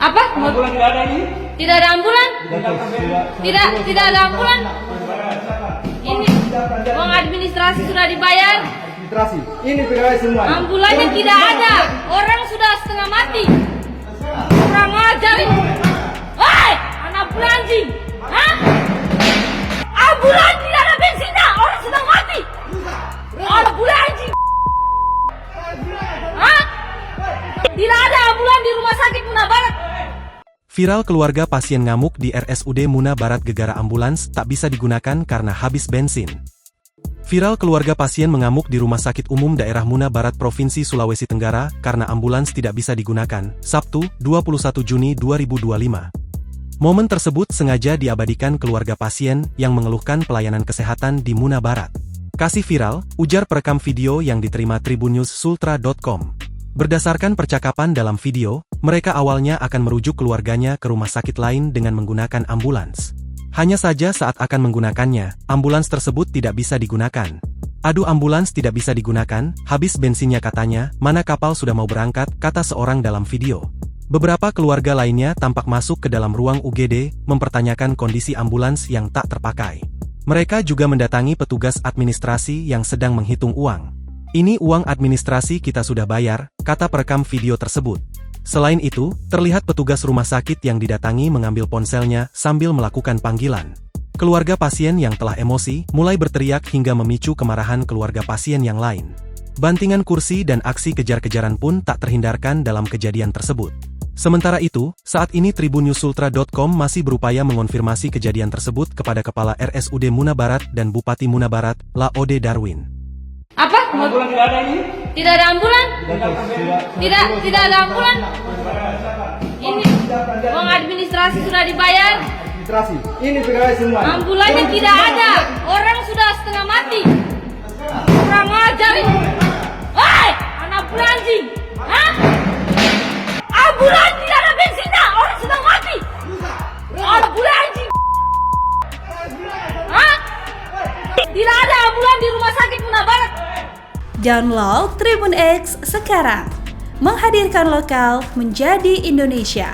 Apa? Ambulan tidak ada ini? Tidak ada ambulan? Tidak ada ambulan. Ini uang administrasi sudah dibayar. Administrasi. Ini pegawai semua. Ambulannya tidak ada. Orang sudah setengah mati. Kurang ajar ini. Hei, anak anjing. Hah? Ambulan tidak ada bensinnya. Orang sedang mati. Anak anjing. Hah? Tidak ada ambulan di rumah sakit Muna Barat. Viral keluarga pasien ngamuk di RSUD Muna Barat gegara ambulans tak bisa digunakan karena habis bensin. Viral keluarga pasien mengamuk di Rumah Sakit Umum Daerah Muna Barat Provinsi Sulawesi Tenggara karena ambulans tidak bisa digunakan, Sabtu, 21 Juni 2025. Momen tersebut sengaja diabadikan keluarga pasien yang mengeluhkan pelayanan kesehatan di Muna Barat. Kasih viral, ujar perekam video yang diterima tribunnews.sultra.com. Berdasarkan percakapan dalam video, mereka awalnya akan merujuk keluarganya ke rumah sakit lain dengan menggunakan ambulans. Hanya saja saat akan menggunakannya, ambulans tersebut tidak bisa digunakan. Aduh, ambulans tidak bisa digunakan, habis bensinnya katanya, mana kapal sudah mau berangkat, kata seorang dalam video. Beberapa keluarga lainnya tampak masuk ke dalam ruang UGD, mempertanyakan kondisi ambulans yang tak terpakai. Mereka juga mendatangi petugas administrasi yang sedang menghitung uang. Ini uang administrasi kita sudah bayar, kata perekam video tersebut. Selain itu, terlihat petugas rumah sakit yang didatangi mengambil ponselnya sambil melakukan panggilan. Keluarga pasien yang telah emosi, mulai berteriak hingga memicu kemarahan keluarga pasien yang lain. Bantingan kursi dan aksi kejar-kejaran pun tak terhindarkan dalam kejadian tersebut. Sementara itu, saat ini tribunnews.sultra.com masih berupaya mengonfirmasi kejadian tersebut kepada Kepala RSUD Muna Barat dan Bupati Muna Barat, Laode Darwin. Apa? Ambulan tidak ada ini? Tidak ada ambulan? Tidak ada ambulan. Ini uang administrasi sudah dibayar. Administrasi. Ini pegawai semua. Ambulannya tidak ada. Orang sudah setengah mati. Kurang ajar ini. Hei, anak anjing. Hah? Ambulan tidak ada bensinnya. Orang sedang mati. Anak anjing. Hah? Tidak ada ambulan di rumah sakit Muna Barat. Download Tribun X sekarang. Menghadirkan lokal menjadi Indonesia.